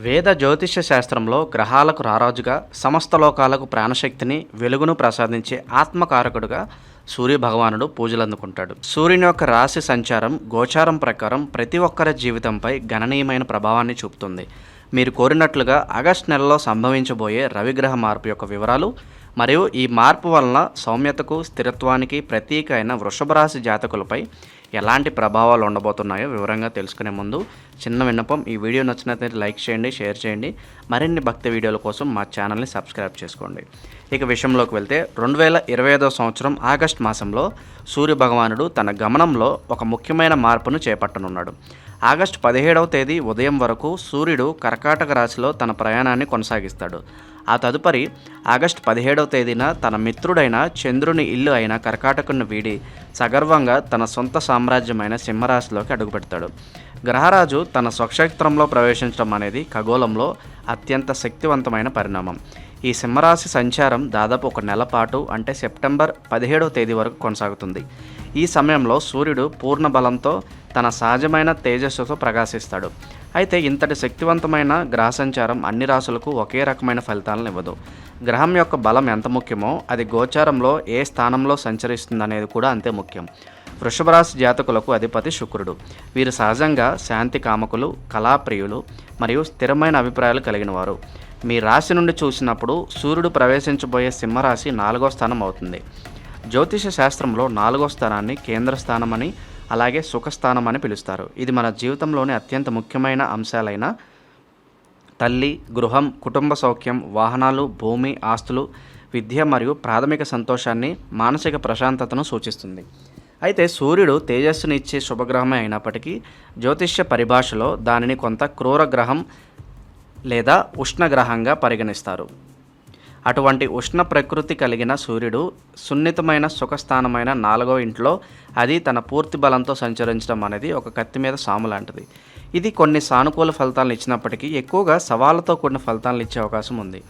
వేద జ్యోతిష్య శాస్త్రంలో గ్రహాలకు రారాజుగా, సమస్త లోకాలకు ప్రాణశక్తిని, వెలుగును ప్రసాదించే ఆత్మకారకుడుగా సూర్య భగవానుడు పూజలందుకుంటాడు. సూర్యుని యొక్క రాశి సంచారం గోచారం ప్రకారం ప్రతి ఒక్కరి జీవితంపై గణనీయమైన ప్రభావాన్ని చూపుతుంది. మీరు కోరినట్లుగా ఆగస్టు నెలలో సంభవించబోయే రవిగ్రహ మార్పు యొక్క వివరాలు మరియు ఈ మార్పు వలన సౌమ్యతకు, స్థిరత్వానికి ప్రతీక అయిన వృషభ రాశి జాతకులపై ఎలాంటి ప్రభావాలు ఉండబోతున్నాయో వివరంగా తెలుసుకునే ముందు చిన్న విన్నపం, ఈ వీడియో నచ్చినట్లయితే లైక్ చేయండి, షేర్ చేయండి. మరిన్ని భక్తి వీడియోల కోసం మా ఛానల్ని సబ్స్క్రైబ్ చేసుకోండి. ఇక విషయంలోకి వెళ్తే 2025 సంవత్సరం ఆగస్టు మాసంలో సూర్య భగవానుడు తన గమనంలో ఒక ముఖ్యమైన మార్పును చేపట్టనున్నాడు. ఆగస్టు 17వ తేదీ ఉదయం వరకు సూర్యుడు కర్కాటక రాశిలో తన ప్రయాణాన్ని కొనసాగిస్తాడు. ఆ తదుపరి ఆగస్టు 17వ తేదీన తన మిత్రుడైన చంద్రుని ఇల్లు అయిన కర్కాటకుని వీడి సగర్వంగా తన సొంత సామ్రాజ్యమైన సింహరాశిలోకి అడుగుపెడతాడు. గ్రహరాజు తన స్వక్షేత్రంలో ప్రవేశించడం అనేది ఖగోళంలో అత్యంత శక్తివంతమైన పరిణామం. ఈ సింహరాశి సంచారం దాదాపు ఒక నెల పాటు, అంటే సెప్టెంబర్ 17వ తేదీ వరకు కొనసాగుతుంది. ఈ సమయంలో సూర్యుడు పూర్ణ బలంతో తన సహజమైన తేజస్సుతో ప్రకాశిస్తాడు. అయితే ఇంతటి శక్తివంతమైన గ్రహ సంచారం అన్ని రాశులకు ఒకే రకమైన ఫలితాలను ఇవ్వదు. గ్రహం యొక్క బలం ఎంత ముఖ్యమో అది గోచారంలో ఏ స్థానంలో సంచరిస్తుందనేది కూడా అంతే ముఖ్యం. వృషభ రాశి జాతకులకు అధిపతి శుక్రుడు. వీరు సహజంగా శాంతి కామకులు, కళాప్రియులు మరియు స్థిరమైన అభిప్రాయాలు కలిగిన వారు. మీ రాశి నుండి చూసినప్పుడు సూర్యుడు ప్రవేశించబోయే సింహరాశి 4వ స్థానం అవుతుంది. జ్యోతిష శాస్త్రంలో 4వ స్థానాన్ని కేంద్ర స్థానమని, అలాగే సుఖస్థానం అని పిలుస్తారు. ఇది మన జీవితంలోని అత్యంత ముఖ్యమైన అంశాలైన తల్లి, గృహం, కుటుంబ సౌఖ్యం, వాహనాలు, భూమి, ఆస్తులు, విద్య మరియు ప్రాథమిక సంతోషాన్ని, మానసిక ప్రశాంతతను సూచిస్తుంది. అయితే సూర్యుడు తేజస్సుని ఇచ్చే శుభగ్రహమే అయినప్పటికీ జ్యోతిష్య పరిభాషలో దానిని కొంత క్రూర గ్రహం లేదా ఉష్ణగ్రహంగా పరిగణిస్తారు. అటువంటి ఉష్ణ ప్రకృతి కలిగిన సూర్యుడు సున్నితమైన సుఖస్థానమైన 4వ ఇంట్లో అది తన పూర్తి బలంతో సంచరించడం అనేది ఒక కత్తి మీద సాము లాంటిది. ఇది కొన్ని సానుకూల ఫలితాలను ఇచ్చినప్పటికీ ఎక్కువగా సవాళ్లతో కూడిన ఫలితాలను ఇచ్చే అవకాశం ఉంది.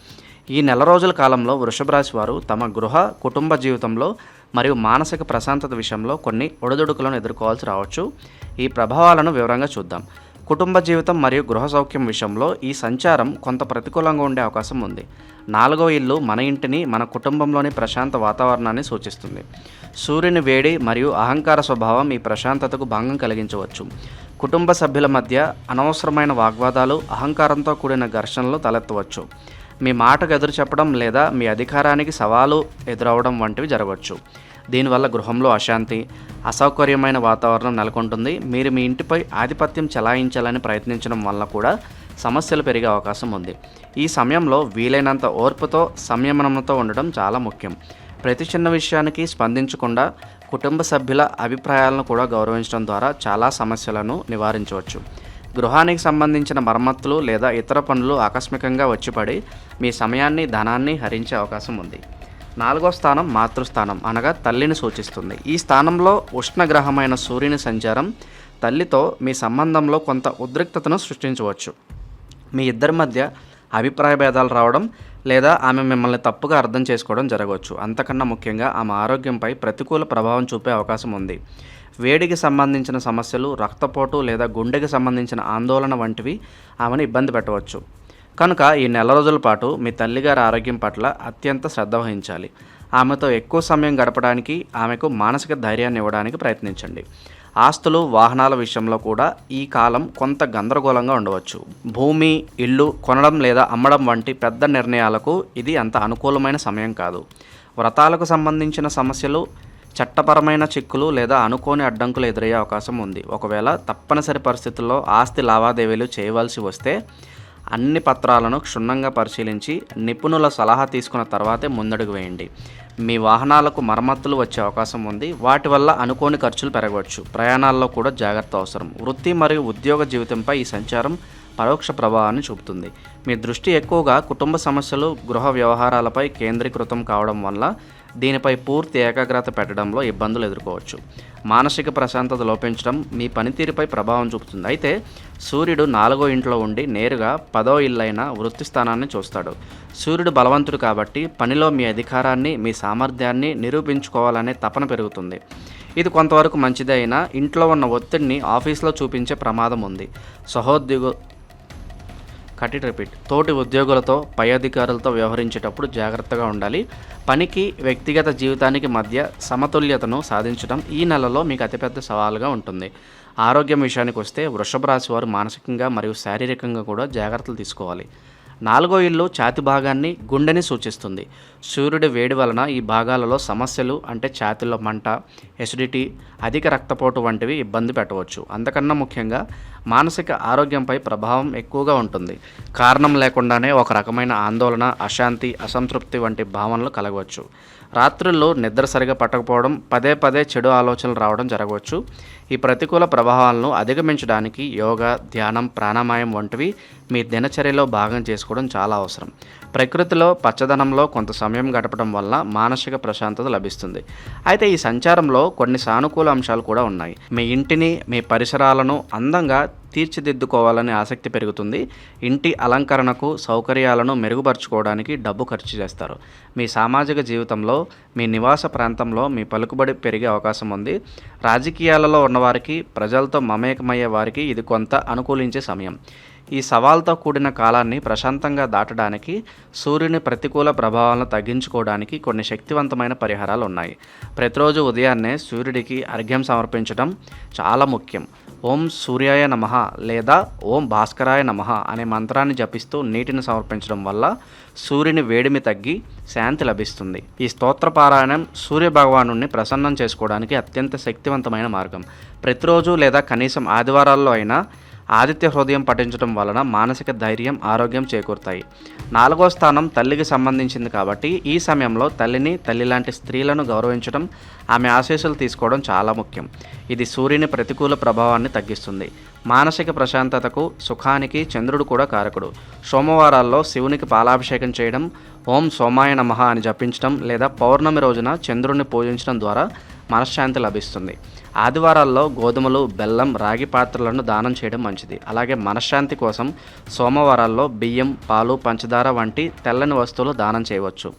ఈ నెల రోజుల కాలంలో వృషభ రాశి వారు తమ గృహ, కుటుంబ జీవితంలో మరియు మానసిక ప్రశాంతత విషయంలో కొన్ని ఒడిదుడుకులను ఎదుర్కోవాల్సి రావచ్చు. ఈ ప్రభావాలను వివరంగా చూద్దాం. కుటుంబ జీవితం మరియు గృహ సౌఖ్యం విషయంలో ఈ సంచారం కొంత ప్రతికూలంగా ఉండే అవకాశం ఉంది. 4వ ఇల్లు మన ఇంటిని, మన కుటుంబంలోని ప్రశాంత వాతావరణాన్ని సూచిస్తుంది. సూర్యుని వేడి మరియు అహంకార స్వభావం ఈ ప్రశాంతతకు భంగం కలిగించవచ్చు. కుటుంబ సభ్యుల మధ్య అనవసరమైన వాగ్వాదాలు, అహంకారంతో కూడిన ఘర్షణలు తలెత్తవచ్చు. మీ మాటకు ఎదురు చెప్పడం లేదా మీ అధికారానికి సవాలు ఎదురవడం వంటివి జరగవచ్చు. దీనివల్ల గృహంలో అశాంతి, అసౌకర్యమైన వాతావరణం నెలకొంటుంది. మీరు మీ ఇంటిపై ఆధిపత్యం చెలాయించాలని ప్రయత్నించడం వల్ల కూడా సమస్యలు పెరిగే అవకాశం ఉంది. ఈ సమయంలో వీలైనంత ఓర్పుతో, సంయమనంతో ఉండడం చాలా ముఖ్యం. ప్రతి చిన్న విషయానికి స్పందించకుండా కుటుంబ సభ్యుల అభిప్రాయాలను కూడా గౌరవించడం ద్వారా చాలా సమస్యలను నివారించవచ్చు. గృహానికి సంబంధించిన మరమ్మతులు లేదా ఇతర పనులు ఆకస్మికంగా వచ్చిపడి మీ సమయాన్ని, ధనాన్ని హరించే అవకాశం ఉంది. 4వ స్థానం మాతృస్థానం, అనగా తల్లిని సూచిస్తుంది. ఈ స్థానంలో ఉష్ణగ్రహమైన సూర్యుని సంచారం తల్లితో మీ సంబంధంలో కొంత ఉద్రిక్తతను సృష్టించవచ్చు. మీ ఇద్దరి మధ్య అభిప్రాయ భేదాలు రావడం లేదా ఆమె మిమ్మల్ని తప్పుగా అర్థం చేసుకోవడం జరగవచ్చు. అంతకన్నా ముఖ్యంగా ఆమె ఆరోగ్యంపై ప్రతికూల ప్రభావం చూపే అవకాశం ఉంది. వేడికి సంబంధించిన సమస్యలు, రక్తపోటు లేదా గుండెకి సంబంధించిన ఆందోళన వంటివి ఆమెను ఇబ్బంది పెట్టవచ్చు. కనుక ఈ నెల రోజుల పాటు మీ తల్లిగారి ఆరోగ్యం పట్ల అత్యంత శ్రద్ధ వహించాలి. ఆమెతో ఎక్కువ సమయం గడపడానికి, ఆమెకు మానసిక ధైర్యాన్ని ఇవ్వడానికి ప్రయత్నించండి. ఆస్తులు, వాహనాల విషయంలో కూడా ఈ కాలం కొంత గందరగోళంగా ఉండవచ్చు. భూమి, ఇల్లు కొనడం లేదా అమ్మడం వంటి పెద్ద నిర్ణయాలకు ఇది అంత అనుకూలమైన సమయం కాదు. వ్రతాలకు సంబంధించిన సమస్యలు, చట్టపరమైన చిక్కులు లేదా అనుకోని అడ్డంకులు ఎదురయ్యే అవకాశం ఉంది. ఒకవేళ తప్పనిసరి పరిస్థితుల్లో ఆస్తి లావాదేవీలు చేయవలసి వస్తే అన్ని పత్రాలను క్షుణ్ణంగా పరిశీలించి నిపుణుల సలహా తీసుకున్న తర్వాతే ముందడుగు వేయండి. మీ వాహనాలకు మరమ్మతులు వచ్చే అవకాశం ఉంది. వాటి వల్ల అనుకోని ఖర్చులు పెరగవచ్చు. ప్రయాణాల్లో కూడా జాగ్రత్త అవసరం. వృత్తి మరియు ఉద్యోగ జీవితంపై ఈ సంచారం పరోక్ష ప్రభావాన్ని చూపుతుంది. మీ దృష్టి ఎక్కువగా కుటుంబ సమస్యలు, గృహ వ్యవహారాలపై కేంద్రీకృతం కావడం వల్ల దీనిపై పూర్తి ఏకాగ్రత పెట్టడంలో ఇబ్బందులు ఎదుర్కోవచ్చు. మానసిక ప్రశాంతత లోపించడం మీ పనితీరుపై ప్రభావం చూపుతుంది. అయితే సూర్యుడు 4వ ఇంట్లో ఉండి నేరుగా 10వ ఇల్లైన వృత్తి స్థానాన్ని చూస్తాడు. సూర్యుడు బలవంతుడు కాబట్టి పనిలో మీ అధికారాన్ని, మీ సామర్థ్యాన్ని నిరూపించుకోవాలనే తపన పెరుగుతుంది. ఇది కొంతవరకు మంచిదే అయినా ఇంట్లో ఉన్న ఒత్తిడిని ఆఫీస్లో చూపించే ప్రమాదం ఉంది. Cut repeat. తోటి ఉద్యోగులతో, పై అధికారులతో వ్యవహరించేటప్పుడు జాగ్రత్తగా ఉండాలి. పనికి, వ్యక్తిగత జీవితానికి మధ్య సమతుల్యతను సాధించడం ఈ నెలలో మీకు అతిపెద్ద సవాలుగా ఉంటుంది. ఆరోగ్యం విషయానికి వస్తే వృషభ రాశి వారు మానసికంగా మరియు శారీరకంగా కూడా జాగ్రత్తలు తీసుకోవాలి. 4వ ఇల్లు ఛాతి భాగాన్ని, గుండెని సూచిస్తుంది. సూర్యుడి వేడి వలన ఈ భాగాలలో సమస్యలు అంటే ఛాతీలో మంట, ఎసిడిటీ, అధిక రక్తపోటు వంటివి ఇబ్బంది పెట్టవచ్చు. అంతకన్నా ముఖ్యంగా మానసిక ఆరోగ్యంపై ప్రభావం ఎక్కువగా ఉంటుంది. కారణం లేకుండానే ఒక రకమైన ఆందోళన, అశాంతి, అసంతృప్తి వంటి భావనలు కలగవచ్చు. రాత్రుల్లో నిద్ర సరిగా పట్టకపోవడం, పదే పదే చెడు ఆలోచనలు రావడం జరగవచ్చు. ఈ ప్రతికూల ప్రభావాలను అధిగమించడానికి యోగా, ధ్యానం, ప్రాణాయామం వంటివి మీ దినచర్యలో భాగం చేసుకోవడం చాలా అవసరం. ప్రకృతిలో, పచ్చదనంలో కొంత సమయం గడపడం వల్ల మానసిక ప్రశాంతత లభిస్తుంది. అయితే ఈ సంచారంలో కొన్ని సానుకూల అంశాలు కూడా ఉన్నాయి. మీ ఇంటిని, మీ పరిసరాలను అందంగా తీర్చిదిద్దుకోవాలని ఆసక్తి పెరుగుతుంది. ఇంటి అలంకరణకు, సౌకర్యాలను మెరుగుపరుచుకోవడానికి డబ్బు ఖర్చు చేస్తారు. మీ సామాజిక జీవితంలో, మీ నివాస ప్రాంతంలో మీ పలుకుబడి పెరిగే అవకాశం ఉంది. రాజకీయాలలో ఉన్నవారికి, ప్రజలతో మమేకమయ్యే వారికి ఇది కొంత అనుకూలించే సమయం. ఈ సవాల్తో కూడిన కాలాన్ని ప్రశాంతంగా దాటడానికి, సూర్యుని ప్రతికూల ప్రభావాలను తగ్గించుకోవడానికి కొన్ని శక్తివంతమైన పరిహారాలు ఉన్నాయి. ప్రతిరోజు ఉదయాన్నే సూర్యుడికి అర్ఘ్యం సమర్పించడం చాలా ముఖ్యం. ఓం సూర్యాయ నమః లేదా ఓం భాస్కరాయ నమః అనే మంత్రాన్ని జపిస్తూ నీటిని సమర్పించడం వల్ల సూర్యుని వేడిమి తగ్గి శాంతి లభిస్తుంది. ఈ స్తోత్ర పారాయణం సూర్య భగవానుడిని ప్రసన్నం చేసుకోవడానికి అత్యంత శక్తివంతమైన మార్గం. ప్రతిరోజు లేదా కనీసం ఆదివారాల్లో అయినా ఆదిత్య హృదయం పఠించడం వలన మానసిక ధైర్యం, ఆరోగ్యం చేకూరుతాయి. 4వ స్థానం తల్లికి సంబంధించింది కాబట్టి ఈ సమయంలో తల్లిని, తల్లి లాంటి స్త్రీలను గౌరవించడం, ఆమె ఆశీస్సులు తీసుకోవడం చాలా ముఖ్యం. ఇది సూర్యుని ప్రతికూల ప్రభావాన్ని తగ్గిస్తుంది. మానసిక ప్రశాంతతకు, సుఖానికి చంద్రుడు కూడా కారకుడు. సోమవారాల్లో శివునికి పాలాభిషేకం చేయడం, ఓం సోమాయ నమః అని జపించడం లేదా పౌర్ణమి రోజున చంద్రుడిని పూజించడం ద్వారా మనశ్శాంతి లభిస్తుంది. ఆదివారాల్లో గోధుమలు, బెల్లం, రాగి పాత్రలను దానం చేయడం మంచిది. అలాగే మనశ్శాంతి కోసం సోమవారాల్లో బియ్యం, పాలు, పంచదార వంటి తెల్లని వస్తువులు దానం చేయవచ్చు.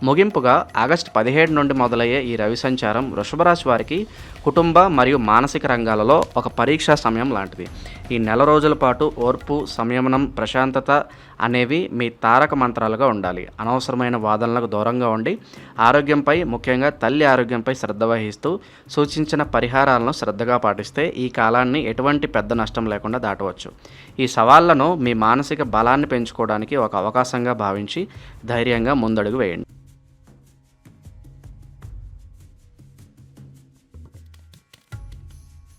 ముగింపుగా ఆగస్టు 17 నుండి మొదలయ్యే ఈ రవి సంచారం వృషభ రాశి వారికి కుటుంబ మరియు మానసిక రంగాలలో ఒక పరీక్షా సమయం లాంటిది. ఈ నెల రోజుల పాటు ఓర్పు, సంయమనం, ప్రశాంతత అనేవి మీ తారక మంత్రాలుగా ఉండాలి. అనవసరమైన వాదనలకు దూరంగా ఉండి ఆరోగ్యంపై, ముఖ్యంగా తల్లి ఆరోగ్యంపై శ్రద్ధ వహిస్తూ సూచించిన పరిహారాలను శ్రద్ధగా పాటిస్తే ఈ కాలాన్ని ఎటువంటి పెద్ద నష్టం లేకుండా దాటవచ్చు. ఈ సవాళ్లను మీ మానసిక బలాన్ని పెంచుకోవడానికి ఒక అవకాశంగా భావించి ధైర్యంగా ముందడుగు వేయండి.